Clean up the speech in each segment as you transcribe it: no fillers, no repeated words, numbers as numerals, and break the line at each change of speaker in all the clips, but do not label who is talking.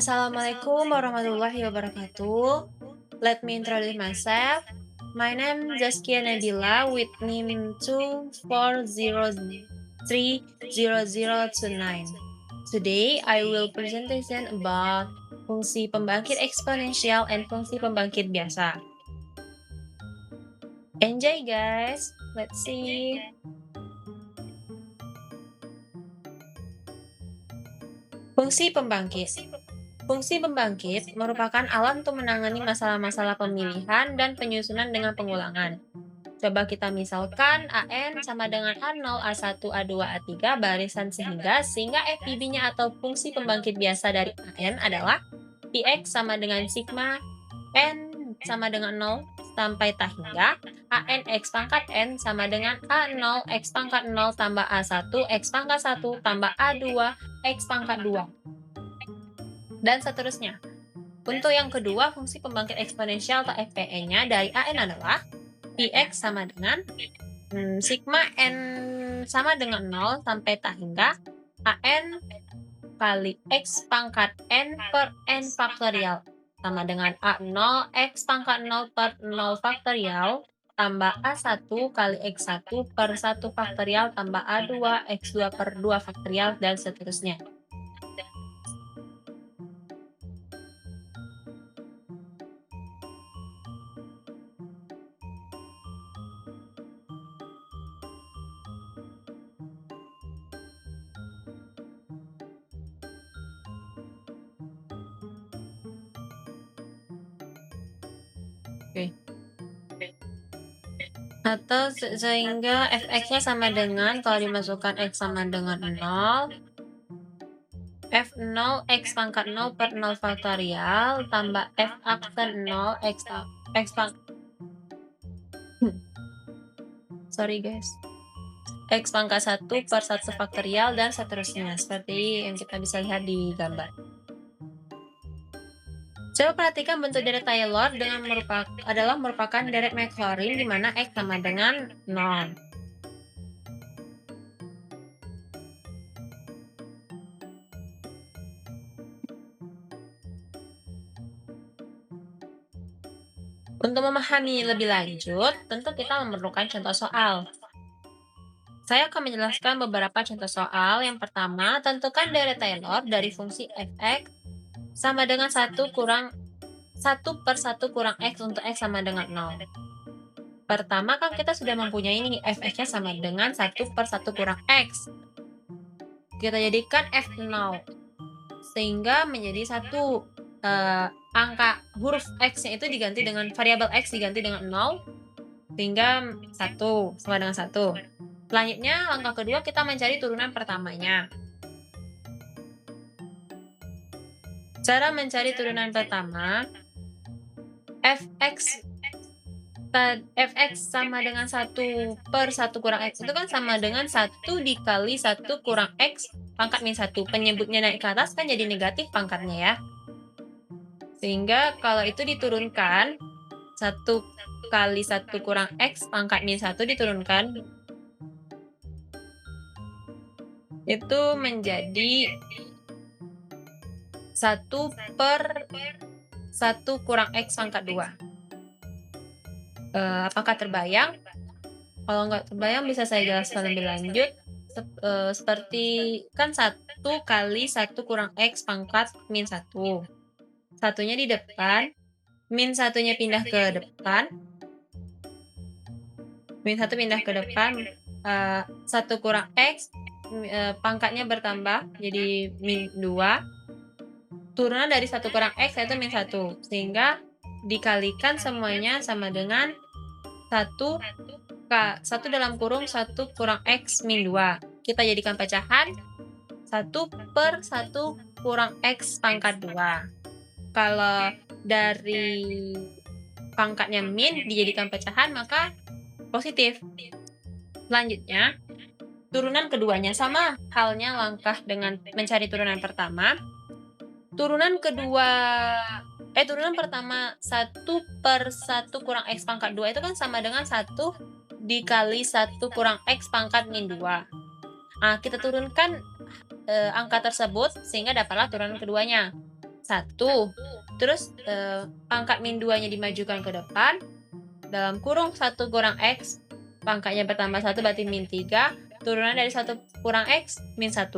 Assalamualaikum warahmatullahi wabarakatuh. Let me introduce myself. My name is Zaskia Nabila with NIM 240300029. Today, I will presentation about fungsi pembangkit eksponensial and fungsi pembangkit biasa. Enjoy guys. Let's see. Fungsi pembangkit. Fungsi pembangkit merupakan alat untuk menangani masalah-masalah pemilihan dan penyusunan dengan pengulangan. Coba kita misalkan AN sama dengan A0, A1, A2, A3 barisan sehingga FPB-nya atau fungsi pembangkit biasa dari AN adalah Px sama dengan sigma N sama dengan 0 sampai tak hingga AN X pangkat N sama dengan A0 X pangkat 0 tambah A1 X pangkat 1 tambah A2 X pangkat 2 dan seterusnya. Untuk yang kedua, fungsi pembangkit eksponensial atau FPE-nya dari AN adalah Px sama dengan sigma N sama dengan 0 sampai tak hingga AN kali X pangkat N per N faktorial sama dengan A0 X pangkat 0 per 0 faktorial tambah A1 kali X1 per 1 faktorial tambah A2 X2 per 2 faktorial dan seterusnya. Oke. Atau sehingga fx-nya sama dengan, kalau dimasukkan x sama dengan 0, f0 x pangkat 0 per 0 faktorial tambah f aksen 0 x sorry guys, x pangkat 1 per 1 faktorial dan seterusnya, seperti yang kita bisa lihat di gambar. Coba perhatikan bentuk deret Taylor dengan merupakan deret Maclaurin di mana x sama dengan 0. Untuk memahami lebih lanjut, tentu kita memerlukan contoh soal. Saya akan menjelaskan beberapa contoh soal. Yang pertama, tentukan deret Taylor dari fungsi fx sama dengan 1 per 1 kurang x untuk x sama dengan 0. Pertama kan kita sudah mempunyai ini, fx-nya sama dengan 1 per 1 kurang x. Kita jadikan f0, sehingga menjadi 1. Angka huruf x-nya itu diganti dengan variabel x diganti dengan 0, sehingga 1 sama dengan 1. Selanjutnya, langkah kedua kita mencari turunan pertamanya. Cara mencari turunan pertama, fx sama dengan 1 per 1 kurang x itu kan sama dengan 1 dikali 1 kurang x pangkat min 1. Penyebutnya naik ke atas kan jadi negatif pangkatnya ya. Sehingga kalau itu diturunkan, 1 kali 1 kurang x pangkat min 1 diturunkan, itu menjadi 1 per 1 kurang x pangkat 2. Apakah terbayang? Kalau nggak terbayang bisa saya jelaskan lebih lanjut. Seperti kan 1 kali 1 kurang x pangkat min 1. Satunya di depan, min satunya pindah ke depan, min 1 pindah ke depan, 1 kurang x, pangkatnya bertambah jadi min 2. Turunan dari 1 kurang x yaitu min 1, sehingga dikalikan semuanya sama dengan 1 dalam kurung 1 kurang x min 2. Kita jadikan pecahan 1 per 1 kurang x pangkat 2. Kalau dari pangkatnya min dijadikan pecahan maka positif. Selanjutnya, turunan keduanya sama halnya langkah dengan mencari turunan pertama. Turunan pertama 1 per 1 kurang x pangkat 2 itu kan sama dengan 1 dikali 1 kurang x pangkat min 2. Nah, kita turunkan angka tersebut sehingga dapatlah turunan keduanya. 1. Terus pangkat min 2-nya dimajukan ke depan. Dalam kurung 1 kurang X, pangkatnya bertambah 1 berarti min 3. Turunan dari 1 kurang X, min 1.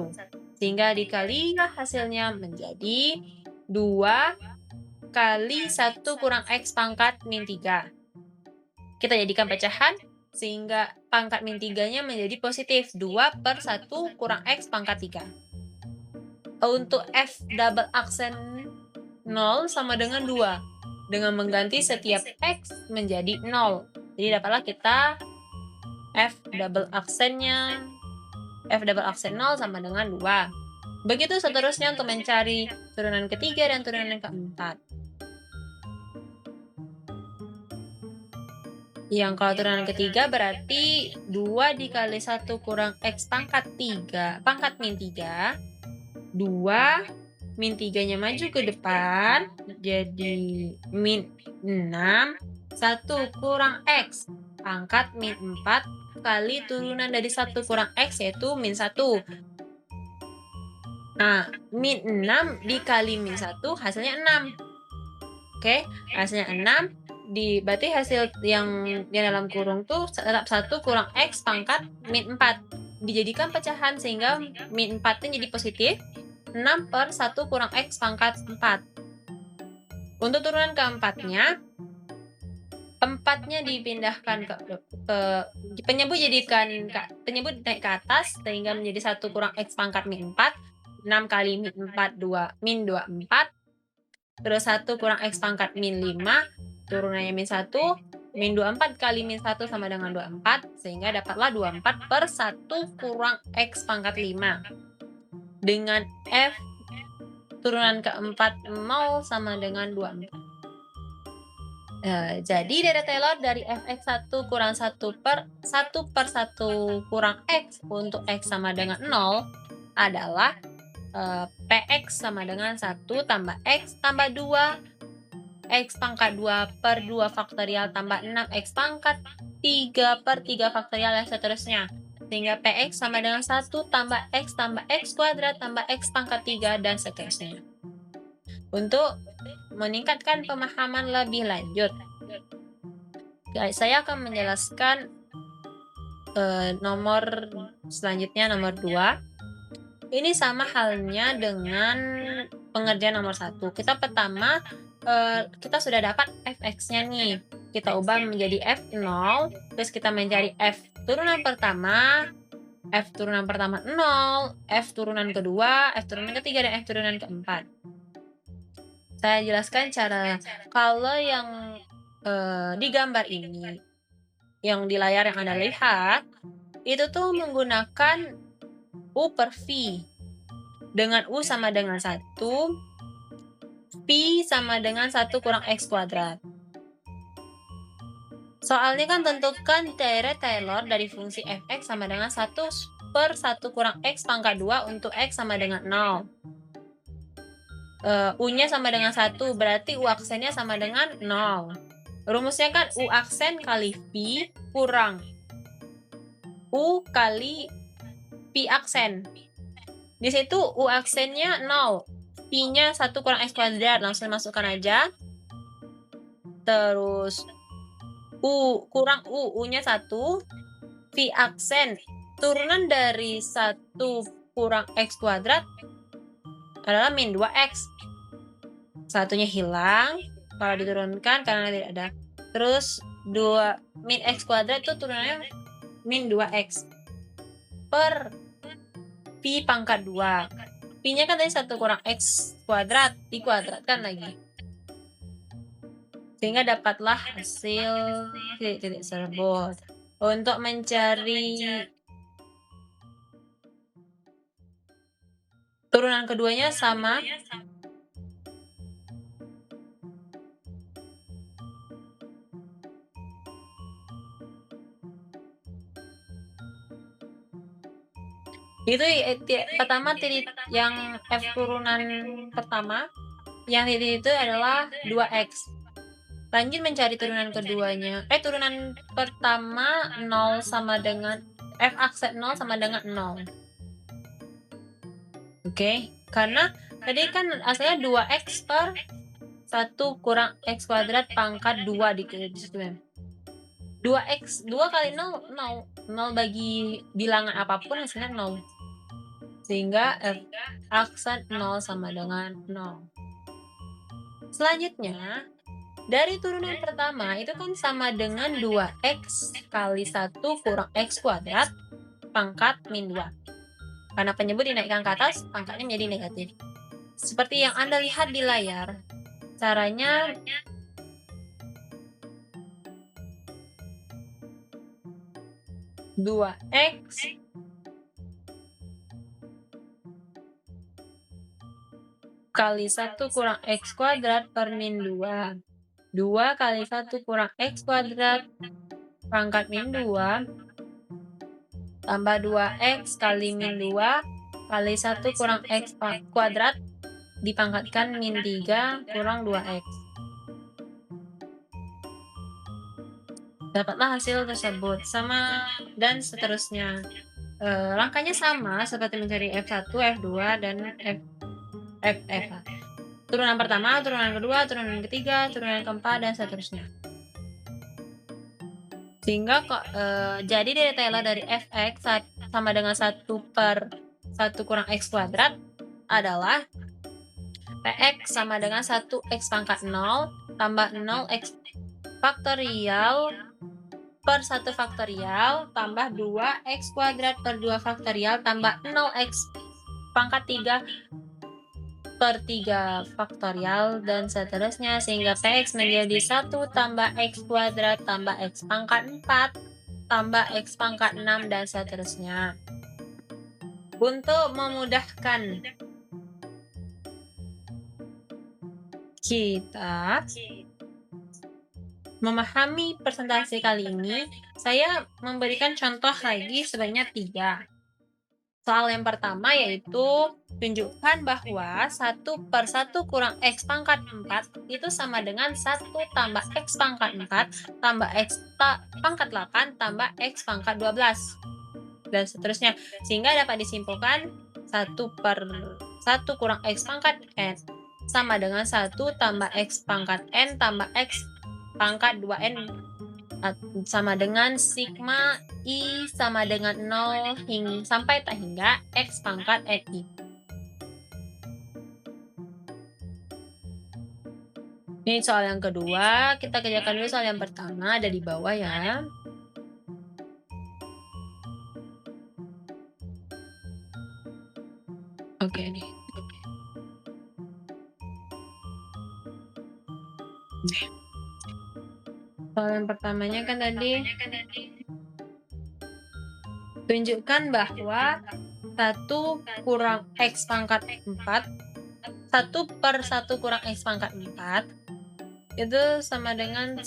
Sehingga dikali hasilnya menjadi 2 kali 1 kurang X pangkat min 3. Kita jadikan pecahan, sehingga pangkat min 3-nya menjadi positif. 2 per 1 kurang X pangkat 3. Untuk F double aksen 0 sama dengan 2. Dengan mengganti setiap X menjadi 0. Jadi dapatlah kita F double aksen 0 sama dengan 2. Begitu seterusnya untuk mencari turunan ketiga dan turunan keempat. Yang kalau turunan ketiga berarti 2 dikali 1 kurang X pangkat 3, pangkat min 3. 2, min 3-nya maju ke depan, jadi min 6, 1 kurang X, pangkat min 4, kali turunan dari 1 kurang X, yaitu min 1. Nah, min 6 dikali min 1, hasilnya 6. Oke, hasilnya 6. Berarti hasil yang dalam kurung tuh tetap 1 kurang X pangkat min 4. Dijadikan pecahan sehingga min 4-nya jadi positif. 6 per 1 kurang X pangkat 4. Untuk turunan keempatnya, 4-nya dipindahkan ke penyebut naik ke atas sehingga menjadi 1 kurang X pangkat min 4. 6 kali min 4, 2, min 24. Terus 1 kurang X pangkat min 5. Turunannya min 1. Min 24 kali min 1 sama dengan 24. Sehingga dapatlah 24 per 1 kurang X pangkat 5. Dengan F turunan keempat 0 sama dengan 24. Jadi deret Taylor dari fx1 kurang 1 per 1 kurang x untuk x sama dengan 0 adalah px sama dengan 1 tambah x tambah 2 x pangkat 2 per 2 faktorial tambah 6x pangkat 3 per 3 faktorial dan seterusnya. Sehingga px sama dengan 1 tambah x kuadrat tambah x pangkat 3 dan seterusnya. Untuk meningkatkan pemahaman lebih lanjut, saya akan menjelaskan nomor selanjutnya, nomor 2. Ini sama halnya dengan pengerjaan nomor 1. Kita pertama, kita sudah dapat fx-nya nih. Kita ubah menjadi f0, terus kita mencari f turunan pertama 0, f turunan kedua, f turunan ketiga, dan f turunan keempat. Saya jelaskan cara kalau yang di gambar ini, yang di layar yang Anda lihat, itu tuh menggunakan U per V. Dengan U sama dengan 1, V sama dengan 1 kurang X kuadrat. Soalnya kan tentukan deret Taylor dari fungsi fx sama dengan 1 per 1 kurang X pangkat 2 untuk X sama dengan 0. U-nya sama dengan 1, berarti U aksennya sama dengan 0. Rumusnya kan U aksen kali V kurang U kali V aksen. Di situ U aksennya 0, V-nya 1 kurang X kuadrat, langsung masukkan aja. Terus U kurang U-nya 1, V aksen turunan dari 1 kurang X kuadrat adalah min 2X. Satunya hilang kalau diturunkan karena tidak ada. Terus 2 min X kuadrat itu turunannya min 2X per V pangkat 2. V-nya kan tadi 1 kurang X kuadrat, dikuadratkan lagi. Sehingga dapatlah hasil titik tersebut. Untuk mencari turunan keduanya sama. Itu pertama titik yang F turunan pertama, yang titik itu adalah 2X. Lanjut mencari turunan keduanya. Turunan pertama 0 sama dengan F aksen 0 sama dengan 0. Oke, karena Tadi kan asalnya 2x per 1 kurang x kuadrat pangkat 2 di situ ya. 2x, 2 kali 0, 0. 0 bagi bilangan apapun hasilnya 0. Sehingga aksen 0 sama dengan 0. Selanjutnya, dari turunan pertama itu kan sama dengan 2x kali 1 kurang x kuadrat pangkat min 2. Karena penyebut dinaikkan ke atas, pangkatnya menjadi negatif. Seperti yang Anda lihat di layar, caranya dua x kali 1 kurang x kuadrat per min 2. 2 kali 1 kurang x kuadrat pangkat min 2 tambah 2x kali min 2 kali 1 kurang x kuadrat dipangkatkan min 3 kurang 2x. Dapatlah hasil tersebut, sama dan seterusnya. Langkahnya sama seperti mencari F1, F2, dan F. Turunan pertama, turunan kedua, turunan ketiga, turunan keempat, dan seterusnya. Sehingga jadi dari Taylor dari fx sama dengan 1 per 1 kurang x kuadrat adalah px sama dengan 1x pangkat 0 tambah 0x faktorial per 1 faktorial tambah 2x kuadrat per 2 faktorial tambah 0x pangkat 3 per 3 faktorial dan seterusnya, sehingga px menjadi 1 tambah x kuadrat tambah x pangkat 4 tambah x pangkat 6 dan seterusnya. Untuk memudahkan kita memahami presentasi kali ini, saya memberikan contoh lagi sebanyak 3. Soal yang pertama yaitu tunjukkan bahwa 1 per 1 kurang x pangkat 4 itu sama dengan 1 tambah x pangkat 4 tambah x pangkat 8 tambah x pangkat 12 dan seterusnya, sehingga dapat disimpulkan 1 per 1 kurang x pangkat n sama dengan 1 tambah x pangkat n tambah x pangkat 2n sama dengan sigma i sama dengan 0 sampai tak hingga x pangkat ni. Ini soal yang kedua, kita kerjakan dulu soal yang pertama, ada di bawah ya. Oke nih. Soal yang pertamanya kan tadi tunjukkan bahwa 1 kurang x pangkat 4 1 per 1 kurang x pangkat 4 itu sama dengan 1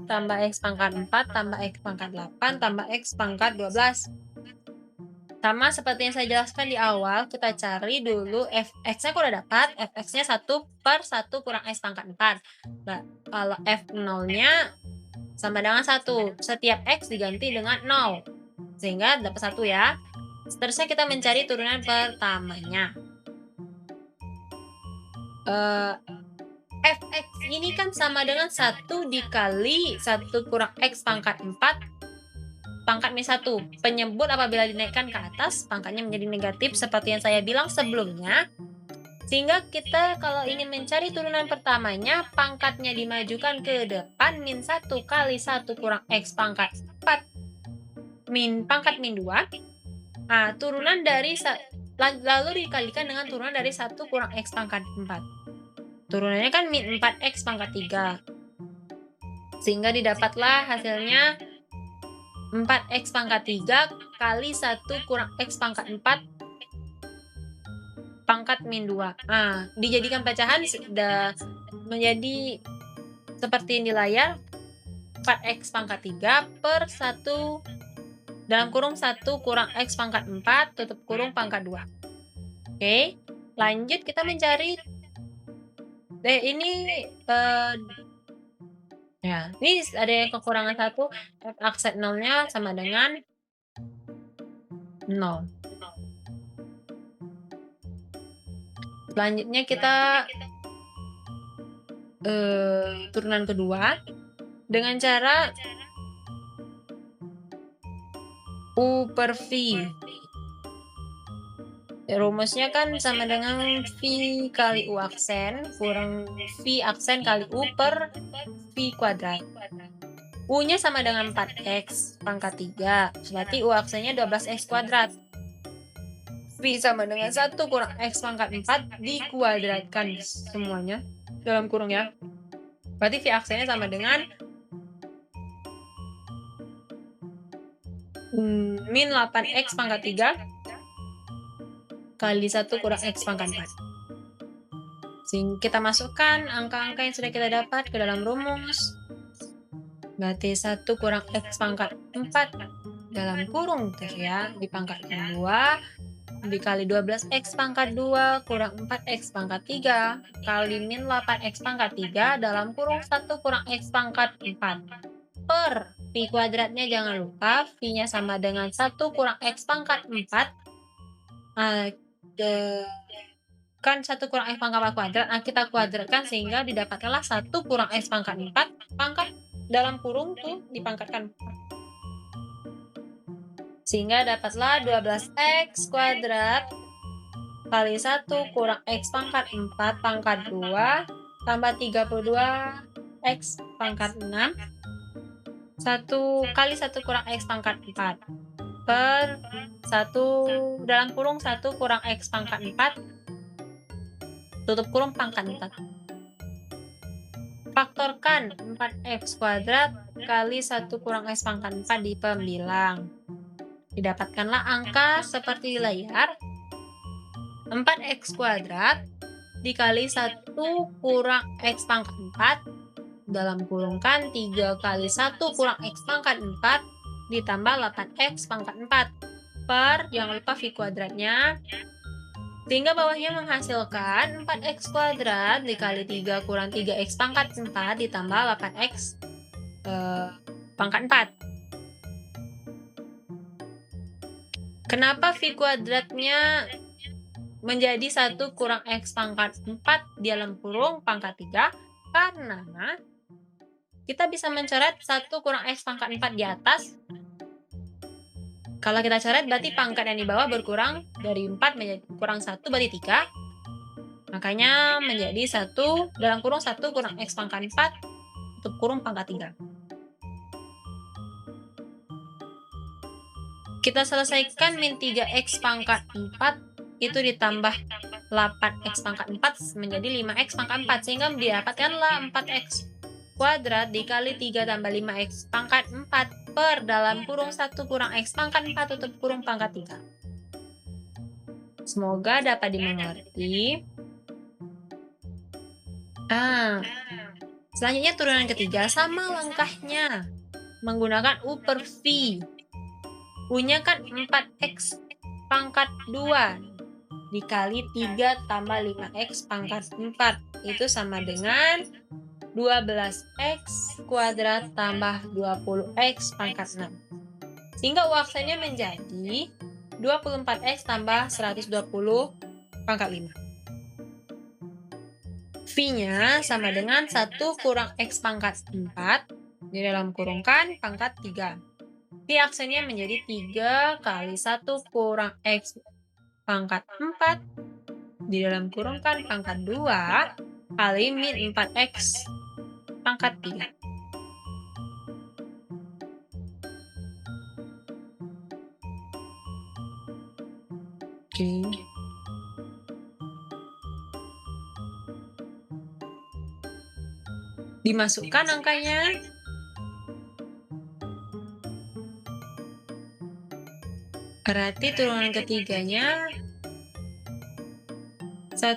tambah x pangkat 4 tambah x pangkat 8 tambah x pangkat 12. Sama seperti yang saya jelaskan di awal, kita cari dulu fx-nya aku udah dapat, fx-nya 1 per 1 kurang x pangkat 4. Nah, kalau f0-nya sama dengan 1, setiap x diganti dengan 0, sehingga dapat 1 ya. Seterusnya kita mencari turunan pertamanya. Fx ini kan sama dengan 1 dikali 1 kurang x pangkat 4 pangkat min 1. Penyebut apabila dinaikkan ke atas, pangkatnya menjadi negatif seperti yang saya bilang sebelumnya. Sehingga kita kalau ingin mencari turunan pertamanya, pangkatnya dimajukan ke depan min 1 kali 1 kurang x pangkat 4 pangkat min 2. Nah, turunan dari lalu dikalikan dengan turunan dari 1 kurang x pangkat 4. Turunannya kan min 4x pangkat 3. Sehingga didapatlah hasilnya 4x pangkat 3 kali 1 kurang x pangkat 4 pangkat min 2. Nah, dijadikan pecahan sudah menjadi seperti yang di layar, 4x pangkat 3 per 1 dalam kurung 1 kurang x pangkat 4 tutup kurung pangkat 2. Oke, lanjut kita mencari ini ya, ini ada yang kekurangan 1, f aksen 0-nya sama dengan 0. Selanjutnya kita turunan kedua dengan cara U per V. Rumusnya kan sama dengan V kali U aksen kurang V aksen kali U per V kuadrat. U-nya sama dengan 4X pangkat 3, berarti U aksennya 12X kuadrat. V sama dengan 1 kurang X pangkat 4 dikuadratkan semuanya dalam kurung ya. Berarti V aksennya sama dengan min 8X pangkat 3 kali 1 kurang X pangkat 4. Sehingga kita masukkan angka-angka yang sudah kita dapat ke dalam rumus. Berarti 1 kurang X pangkat 4 dalam kurung ya, dipangkatkan 2 dikali 12X pangkat 2 kurang 4X pangkat 3 kali min 8X pangkat 3 dalam kurung 1 kurang X pangkat 4 per V kuadratnya jangan lupa V-nya sama dengan 1 kurang X pangkat 4 kan 1 kurang X pangkat 4 kuadrat, kita kuadratkan sehingga didapatkanlah 1 kurang X pangkat 4 pangkat dalam kurung tuh dipangkatkan 4. Sehingga dapatlah 12X kuadrat kali 1 kurang X pangkat 4 pangkat 2 tambah 32X pangkat 6 1 kali 1 kurang X pangkat 4 per 1 dalam kurung 1 kurang X pangkat 4 tutup kurung pangkat 4. Faktorkan 4X kuadrat kali 1 kurang X pangkat 4 di pembilang. Didapatkanlah angka seperti di layar. 4X kuadrat dikali 1 kurang X pangkat 4 dalam kurungkan 3 kali 1 kurang X pangkat 4 ditambah 8X pangkat 4 per, jangan lupa V kuadratnya, sehingga bawahnya menghasilkan 4X kuadrat dikali 3 kurang 3X pangkat 4 ditambah 8X pangkat 4. Kenapa V kuadratnya menjadi 1 kurang X pangkat 4 di dalam kurung pangkat 3? Karena kita bisa mencoret 1 kurang X pangkat 4 di atas. Kalau kita coret berarti pangkat yang di bawah berkurang dari 4 menjadi kurang 1 berarti 3. Makanya menjadi 1 dalam kurung 1 kurang X pangkat 4 tutup kurung pangkat 3. Kita selesaikan min 3X pangkat 4 itu ditambah 8X pangkat 4 menjadi 5X pangkat 4 sehingga didapatkanlah 4X kuadrat dikali 3 tambah 5X pangkat 4 per dalam kurung 1 kurang X pangkat 4 tutup kurung pangkat 3. Semoga dapat dimengerti. Selanjutnya turunan ketiga sama langkahnya menggunakan U per V. U-nya kan 4X pangkat 2 dikali 3 tambah 5X pangkat 4 itu sama dengan 12X kuadrat tambah 20X pangkat 6. Sehingga U aksennya menjadi 24X tambah 120 pangkat 5. V-nya sama dengan 1 kurang X pangkat 4 di dalam kurungkan pangkat 3. V aksennya menjadi 3 kali 1 kurang X pangkat 4 di dalam kurungkan pangkat 2 kali min 4X pangkat 3. Oke. Dimasukkan angkanya. Berarti turunan ketiganya 1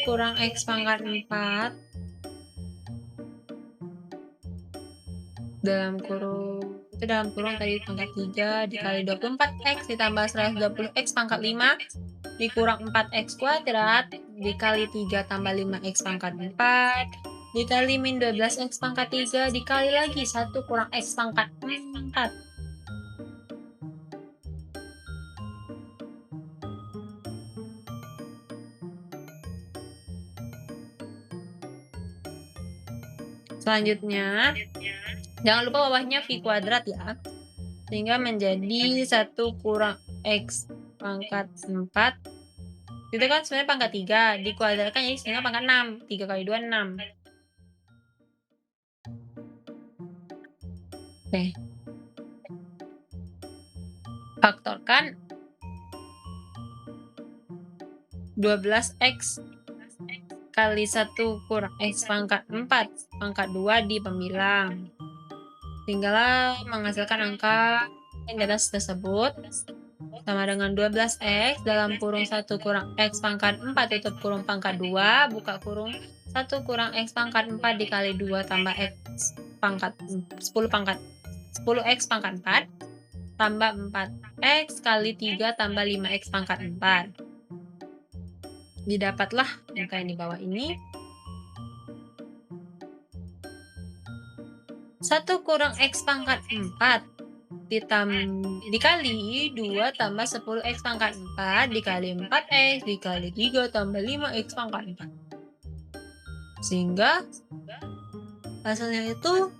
kurang X pangkat 4 dalam kurung tadi pangkat 3 dikali 24X ditambah 120X pangkat 5 dikurang 4X kuadrat dikali 3 tambah 5X pangkat 4 dikali min 12X pangkat 3 dikali lagi 1 kurang X pangkat 4. Selanjutnya, jangan lupa bawahnya V kuadrat ya. Sehingga menjadi 1 kurang X pangkat 4. Itu kan sebenarnya pangkat 3. Dikuadratkan jadi sehingga pangkat 6. 3 kali 2, 6. Oke. Faktorkan 12X kali 1 kurang X pangkat 4 pangkat 2 di pembilang. Tinggallah menghasilkan angka yang di atas tersebut sama dengan 12X dalam kurung 1 kurang X pangkat 4 tutup kurung pangkat 2 buka kurung 1 kurang X pangkat 4 dikali 2 tambah X pangkat 10X pangkat 4 tambah 4X kali 3 tambah 5X pangkat 4. Didapatlah angka yang di bawah ini. 1 kurang X pangkat 4 dikali 2 tambah 10X pangkat 4 dikali 4X dikali 3 tambah 5X pangkat 4. Sehingga hasilnya itu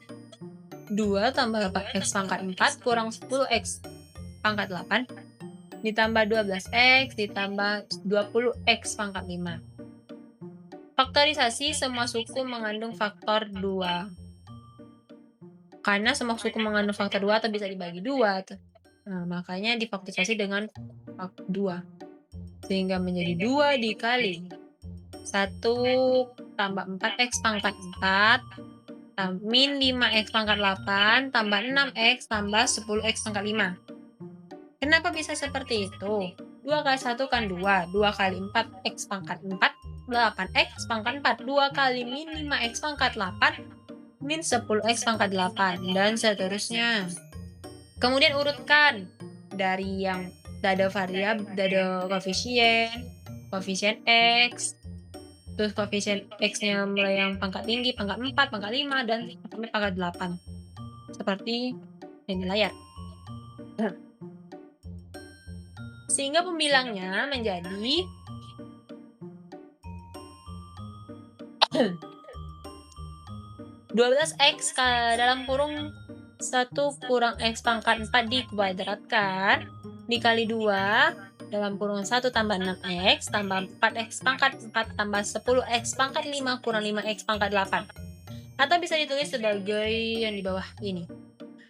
2 tambah 8X pangkat 4 kurang 10X pangkat 8 ditambah 12X ditambah 20X pangkat 5. Faktorisasi semua suku mengandung faktor 2. Karena semua suku mengandung faktor 2 atau bisa dibagi 2. Nah, makanya difaktorisasi dengan faktor 2. Sehingga menjadi 2 dikali 1 tambah 4X pangkat 4 min 5X pangkat 8 tambah 6X tambah 10X pangkat 5. Kenapa bisa seperti itu? 2 kali 1 kan 2. 2 kali 4X pangkat 4 8X pangkat 4. 2 kali min 5X pangkat 8 min 10X pangkat 8 dan seterusnya. Kemudian urutkan dari yang dada variabel, dada koefisien X, terus koefisien X-nya mulai yang pangkat tinggi, pangkat 4, pangkat 5, dan sampai pangkat 8. Seperti yang di layar. Sehingga pembilangnya menjadi 12X dalam kurung 1 kurang X pangkat 4 dikuadratkan dikali 2 dalam kurung 1 tambah 6X tambah 4X pangkat 4 tambah 10X pangkat 5 kurang 5X pangkat 8. Atau bisa ditulis sebagai yang di bawah ini.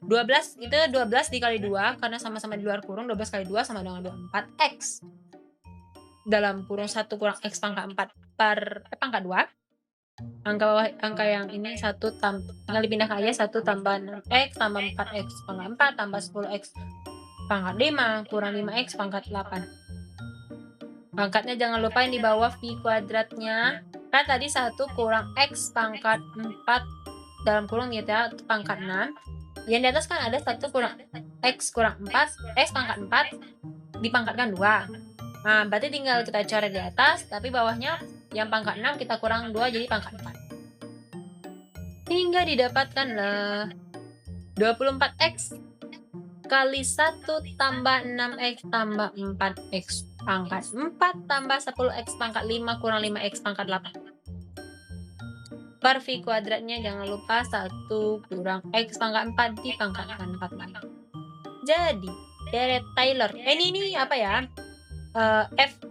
12 itu 12 dikali 2 karena sama-sama di luar kurung. 12 kali 2 sama dengan 24X dalam kurung 1 kurang X pangkat 4 pangkat 2. Angka yang ini 1 tinggal dipindahkan aja. 1 tambah 6X tambah 4X pangkat 4 tambah 10X pangkat 5 kurang 5X pangkat 8. Pangkatnya jangan lupa yang di bawah V kuadratnya. Kan tadi 1 kurang X pangkat 4 dalam kurung ya pangkat 6. Yang di atas kan ada 1 kurang X kurang 4 X pangkat 4 dipangkatkan 2. Nah, berarti tinggal kita coret di atas, tapi bawahnya yang pangkat 6 kita kurang 2 jadi pangkat 4. Hingga didapatkanlah 24X kali 1 tambah 6X tambah 4X pangkat 4 tambah 10X pangkat 5 kurang 5X pangkat 8. Per V kuadratnya jangan lupa 1 kurang X pangkat 4 dipangkatkan 4 lagi. Jadi, deret Taylor. Ini apa ya? F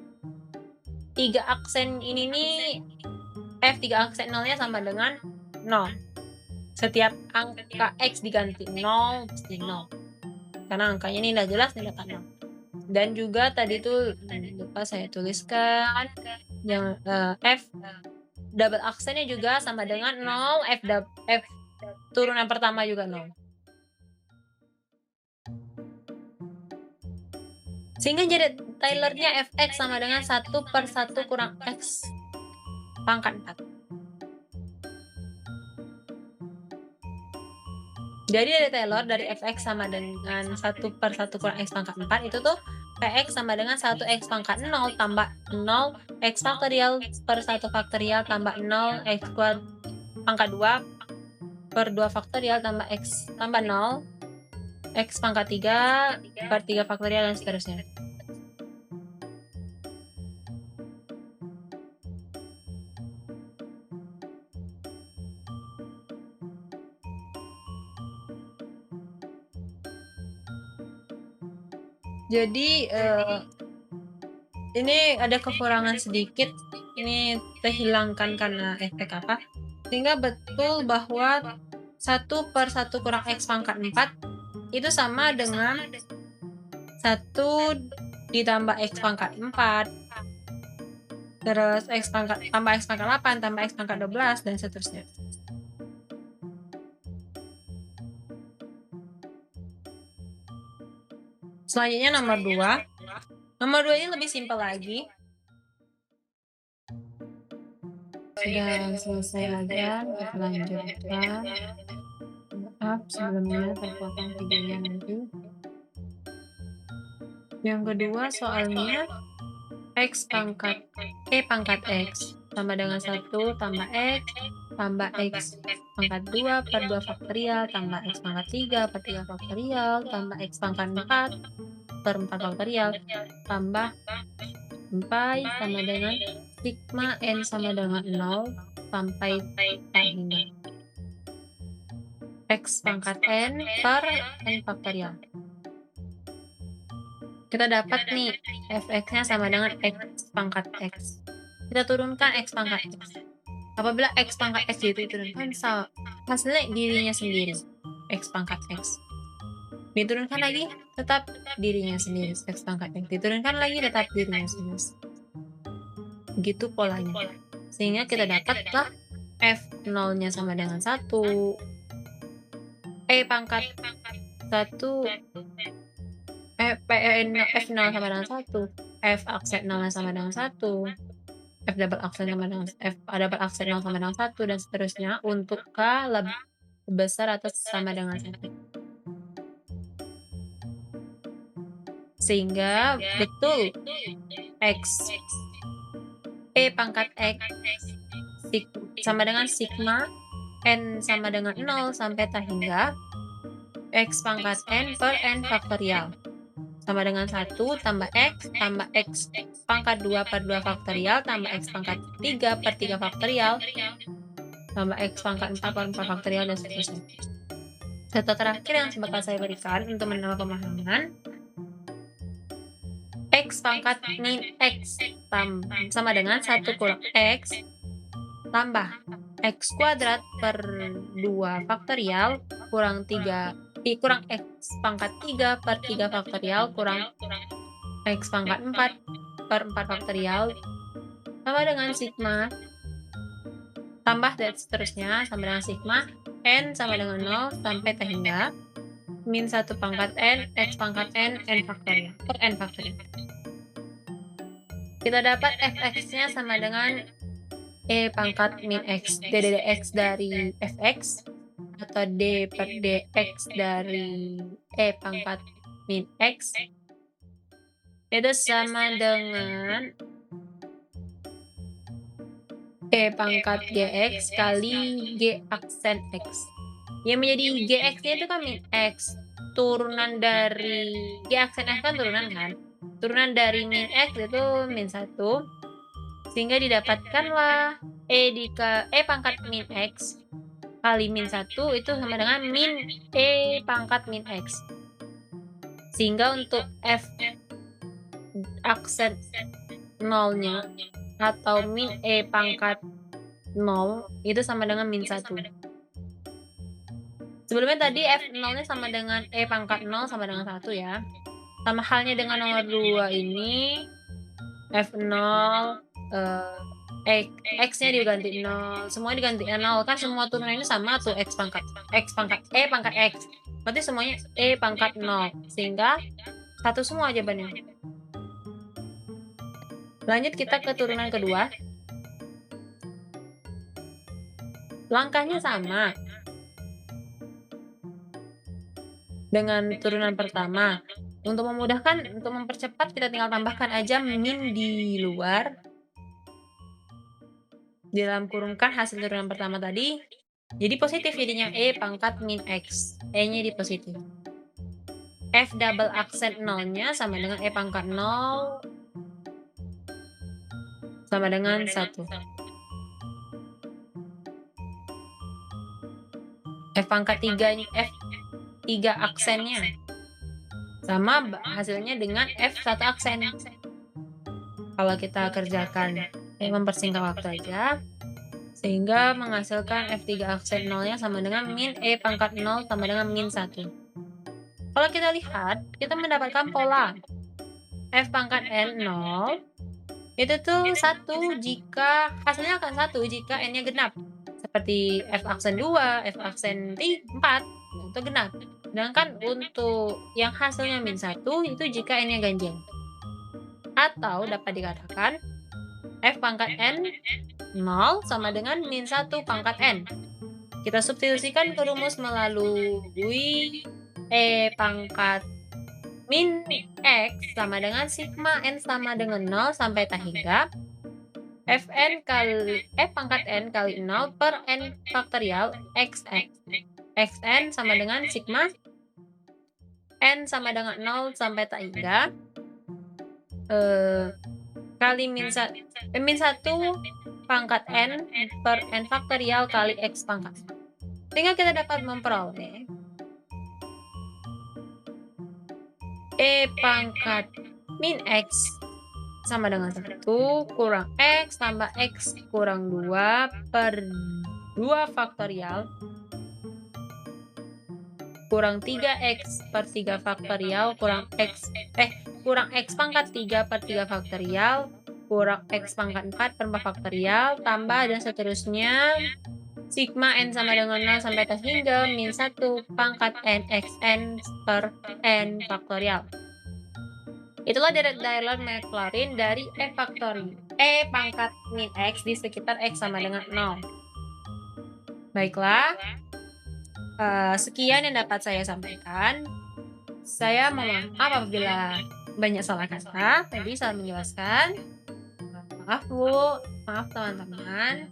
3 aksen ini nih, F 3 aksen 0-nya sama dengan 0. Setiap angka X diganti 0 pasti 0. Karena angkanya ini udah jelas nih letak 0. Dan juga tadi tuh lupa saya tuliskan yang F double aksennya juga sama dengan 0, F turunan pertama juga 0. Sehingga jadi Taylornya Fx sama dengan 1 per 1 kurang X pangkat 4. Jadi dari Taylor dari Fx sama dengan 1 per 1 kurang X pangkat 4 itu tuh Px sama dengan 1X pangkat 0 tambah 0 X faktorial per 1 faktorial tambah 0 X kuadrat pangkat 2 per 2 faktorial tambah X tambah 0 X pangkat 3 per 3 faktorial dan seterusnya. Jadi ini ada kekurangan sedikit, ini terhilangkan karena efek apa, sehingga betul bahwa 1/1 kurang X pangkat 4 itu sama dengan 1 ditambah X pangkat 4, terus tambah X pangkat 8, tambah X pangkat 12, dan seterusnya. Selanjutnya nomor 2. Nomor 2 ini lebih simpel lagi. Sudah selesai aja, kita lanjutkan. Maaf sebelumnya terpotong videonya nanti. Yang kedua soalnya X pangkat pangkat X sama dengan 1 tambah X tambah X pangkat 2 per 2 faktorial tambah X pangkat 3 per 3 faktorial tambah X pangkat 4 per 4 faktorial tambah sampai sama dengan sigma N sama dengan 0 sampai tak hingga X pangkat N per N faktorial. Kita dapat nih fx-nya sama dengan X pangkat X. Kita turunkan X pangkat X. Apabila X pangkat X diturunkan, hasilnya dirinya sendiri, X pangkat X. Diturunkan lagi, tetap dirinya sendiri, X pangkat X. Diturunkan lagi, tetap dirinya sendiri. Begitu polanya. Sehingga kita dapatlah F0-nya sama dengan 1, pangkat 1, F0 sama dengan 1, F aksen 0 sama dengan 1, F double aksen sama dengan F double aksen 0 sama dengan 1, dan seterusnya untuk K lebih besar atau sama dengan 1. Sehingga betul X pangkat X sama dengan sigma N sama dengan 0 sampai tak hingga X pangkat N per N faktorial sama dengan 1 tambah X pangkat 2 per 2 faktorial tambah X pangkat 3 per 3 faktorial tambah X pangkat 4 per 4 faktorial, dan seterusnya. Contoh terakhir yang bakal saya berikan untuk menambah pemahaman, X pangkat min X sama dengan 1 kurang X tambah X kuadrat per 2 faktorial kurang X pangkat 3 per 3 faktorial kurang X pangkat 4 per 4 faktorial sama dengan sigma tambah dan seterusnya sama dengan sigma N sama dengan 0 sampai tak hingga min 1 pangkat N X pangkat N faktorial per N faktorial. Kita dapat fx-nya sama dengan pangkat min X, dx dari fx atau d per dx dari pangkat min X itu sama dengan pangkat gx kali g aksen X. Yang menjadi gx-nya itu kan min X, turunan dari g aksen X kan turunan dari min X itu min 1, sehingga didapatkanlah pangkat min X kali min 1 itu sama dengan min pangkat min X. Sehingga untuk F aksen 0-nya atau min pangkat 0 itu sama dengan min 1. Sebelumnya tadi F0-nya sama dengan pangkat 0 sama dengan 1 ya. Sama halnya dengan nomor 2 ini, F0 X-nya diganti 0, semua diganti 0, kan semua turunan ini sama tuh X pangkat X. Berarti semuanya pangkat 0, sehingga satu semua jawabannya. Lanjut kita ke turunan kedua. Langkahnya sama dengan turunan pertama. Untuk memudahkan, untuk mempercepat, kita tinggal tambahkan aja min di luar. Di dalam kurungkan hasil turunan pertama tadi. Jadi positif jadinya pangkat min X. E-nya di positif. F double aksen 0-nya sama dengan pangkat 0 sama dengan 1. F pangkat 3 aksennya sama hasilnya dengan F satu aksen. Kalau kita kerjakan mempersingkat waktu aja, sehingga menghasilkan F3 aksen 0-nya sama dengan min E pangkat 0 sama dengan min 1. Kalau kita lihat, kita mendapatkan pola F pangkat N 0 itu tuh 1 jika hasilnya akan 1 jika N-nya genap. Seperti F aksen 2, F aksen 4, itu genap. Sedangkan untuk yang hasilnya min 1 itu jika N-nya ganjil. Atau dapat dikatakan F pangkat N 0 sama dengan min 1 pangkat N. Kita substitusikan ke rumus melalui E pangkat min X sama dengan sigma N sama dengan 0 sampai tak hingga Fn kali F pangkat N kali 0 per N faktorial Xn. Xn sama dengan sigma N sama dengan 0 sampai tak hingga kali min 1 pangkat N per N faktorial kali X pangkat. Sehingga kita dapat memperoleh E pangkat min X sama dengan 1 kurang X tambah X kurang 2 per 2 faktorial kurang 3X per 3 faktorial kurang X pangkat 3 per 3 faktorial kurang X pangkat 4 per 4 faktorial tambah dan seterusnya sigma N sama dengan 0 sampai atas hingga min 1 pangkat N Xn per N faktorial. Itulah Dirichlet Maclaurin dari E pangkat min X di sekitar X sama dengan 0. Baiklah, sekian yang dapat saya sampaikan. Saya mohon maaf apabila banyak salah kata, tadi salah menjelaskan. Maaf Bu, maaf teman-teman.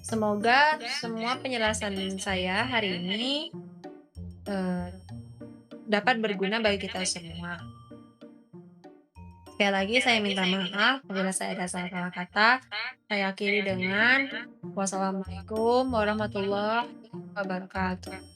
Semoga semua penjelasan saya hari ini dapat berguna bagi kita semua. Sekali lagi saya minta maaf apabila saya ada salah kata. Saya akhiri dengan wassalamualaikum warahmatullahi wabarakatuh.